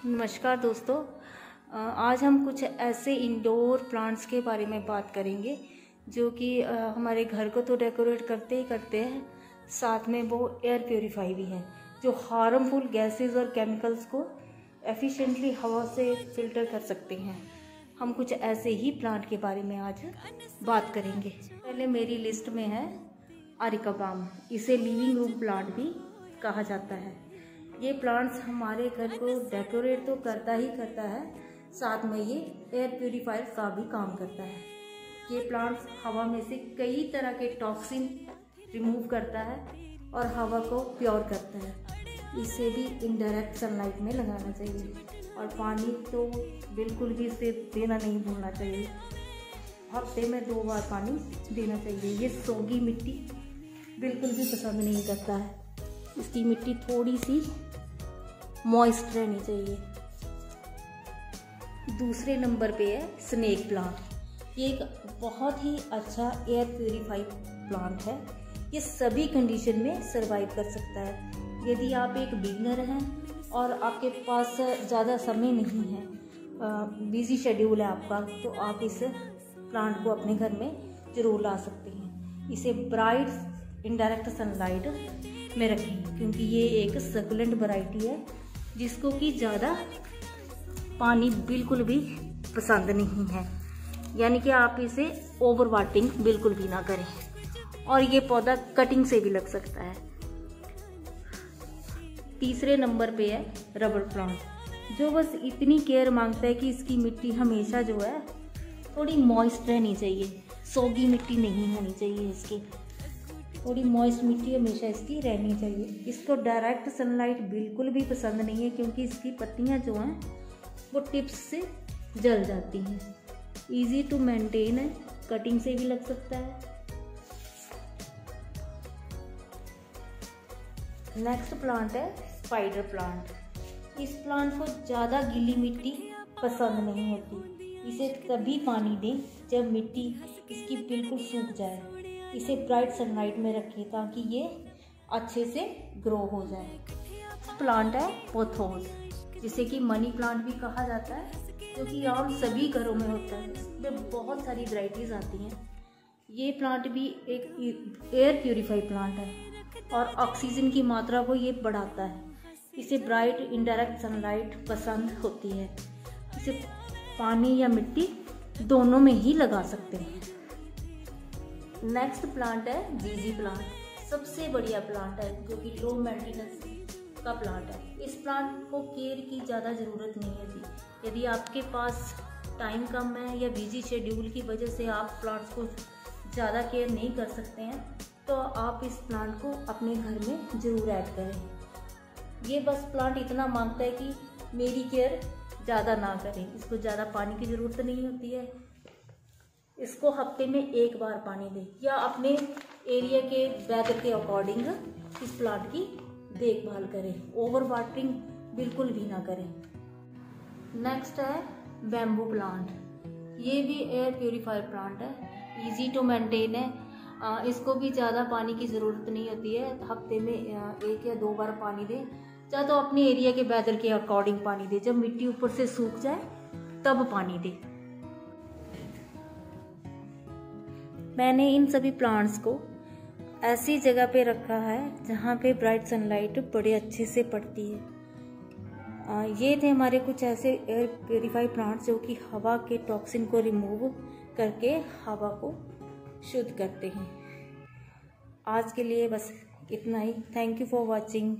नमस्कार दोस्तों। आज हम कुछ ऐसे इंडोर प्लांट्स के बारे में बात करेंगे जो कि हमारे घर को तो डेकोरेट करते ही करते हैं, साथ में वो एयर प्योरीफाई भी है जो हार्मफुल गैसेस और केमिकल्स को एफिशिएंटली हवा से फिल्टर कर सकते हैं। हम कुछ ऐसे ही प्लांट के बारे में आज बात करेंगे। पहले मेरी लिस्ट में है अरेका पाम। इसे लिविंग रूम प्लांट भी कहा जाता है। ये प्लांट्स हमारे घर को डेकोरेट तो करता ही करता है, साथ में ये एयर प्यूरीफायर का भी काम करता है। ये प्लांट्स हवा में से कई तरह के टॉक्सिन रिमूव करता है और हवा को प्योर करता है। इसे भी इनडायरेक्ट सनलाइट में लगाना चाहिए और पानी तो बिल्कुल भी इसे देना नहीं भूलना चाहिए। हफ्ते में 2 बार पानी देना चाहिए। ये सोगी मिट्टी बिल्कुल भी पसंद नहीं करता है। इसकी मिट्टी थोड़ी सी मॉइस्ट रहनी चाहिए। दूसरे नंबर पे है स्नेक प्लांट। ये एक बहुत ही अच्छा एयर प्यूरीफाई प्लांट है। ये सभी कंडीशन में सरवाइव कर सकता है। यदि आप एक बिगनर हैं और आपके पास ज़्यादा समय नहीं है, बिजी शेड्यूल है आपका, तो आप इस प्लांट को अपने घर में ज़रूर ला सकते हैं। इसे ब्राइट इनडायरेक्ट सनलाइट में रखें क्योंकि ये एक सकुलेंट वैरायटी है जिसको कि ज़्यादा पानी बिल्कुल भी पसंद नहीं है, यानी कि आप इसे ओवर वाटरिंग बिल्कुल भी ना करें। और ये पौधा कटिंग से भी लग सकता है। तीसरे नंबर पे है रबर प्लांट, जो बस इतनी केयर मांगता है कि इसकी मिट्टी हमेशा जो है थोड़ी मॉइस्ट रहनी चाहिए। सोगी मिट्टी नहीं होनी चाहिए इसकी, थोड़ी मॉइस्ट मिट्टी हमेशा इसकी रहनी चाहिए। इसको डायरेक्ट सनलाइट बिल्कुल भी पसंद नहीं है क्योंकि इसकी पत्तियां जो हैं वो टिप्स से जल जाती हैं। इजी टू मेंटेन है, कटिंग से भी लग सकता है। नेक्स्ट प्लांट है स्पाइडर प्लांट। इस प्लांट को ज़्यादा गीली मिट्टी पसंद नहीं होती। इसे तभी पानी दें जब मिट्टी इसकी बिल्कुल सूख जाए। इसे ब्राइट सनलाइट में रखें ताकि ये अच्छे से ग्रो हो जाए। प्लांट है पोथोस, जिसे कि मनी प्लांट भी कहा जाता है, जो कि आम सभी घरों में होता है। इसमें बहुत सारी वैरायटीज आती हैं। ये प्लांट भी एक एयर प्यूरीफाई प्लांट है और ऑक्सीजन की मात्रा को ये बढ़ाता है। इसे ब्राइट इनडायरेक्ट सनलाइट पसंद होती है। इसे पानी या मिट्टी दोनों में ही लगा सकते हैं। नेक्स्ट प्लांट है जीजी प्लांट। सबसे बढ़िया प्लांट है जो कि लो मेंटेनेंस का प्लांट है। इस प्लांट को केयर की ज़्यादा ज़रूरत नहीं है। यदि आपके पास टाइम कम है या बिजी शेड्यूल की वजह से आप प्लांट्स को ज़्यादा केयर नहीं कर सकते हैं, तो आप इस प्लांट को अपने घर में ज़रूर ऐड करें। ये बस प्लांट इतना मांगता है कि मेरी केयर ज़्यादा ना करें। इसको ज़्यादा पानी की ज़रूरत नहीं होती है। इसको हफ्ते में 1 बार पानी दें या अपने एरिया के वेदर के अकॉर्डिंग इस प्लांट की देखभाल करें। ओवर वाटरिंग बिल्कुल भी ना करें। नेक्स्ट है बैम्बू प्लांट। ये भी एयर प्यूरीफायर प्लांट है। इजी टू मेंटेन है। इसको भी ज़्यादा पानी की ज़रूरत नहीं होती है। हफ्ते में 1 या 2 बार पानी दें, या तो अपने एरिया के वेदर के अकॉर्डिंग पानी दें। जब मिट्टी ऊपर से सूख जाए तब पानी दें। मैंने इन सभी प्लांट्स को ऐसी जगह पे रखा है जहाँ पे ब्राइट सनलाइट बड़े अच्छे से पड़ती है। ये थे हमारे कुछ ऐसे एयर प्यूरीफाई प्लांट्स जो कि हवा के टॉक्सिन को रिमूव करके हवा को शुद्ध करते हैं। आज के लिए बस इतना ही। Thank you for watching.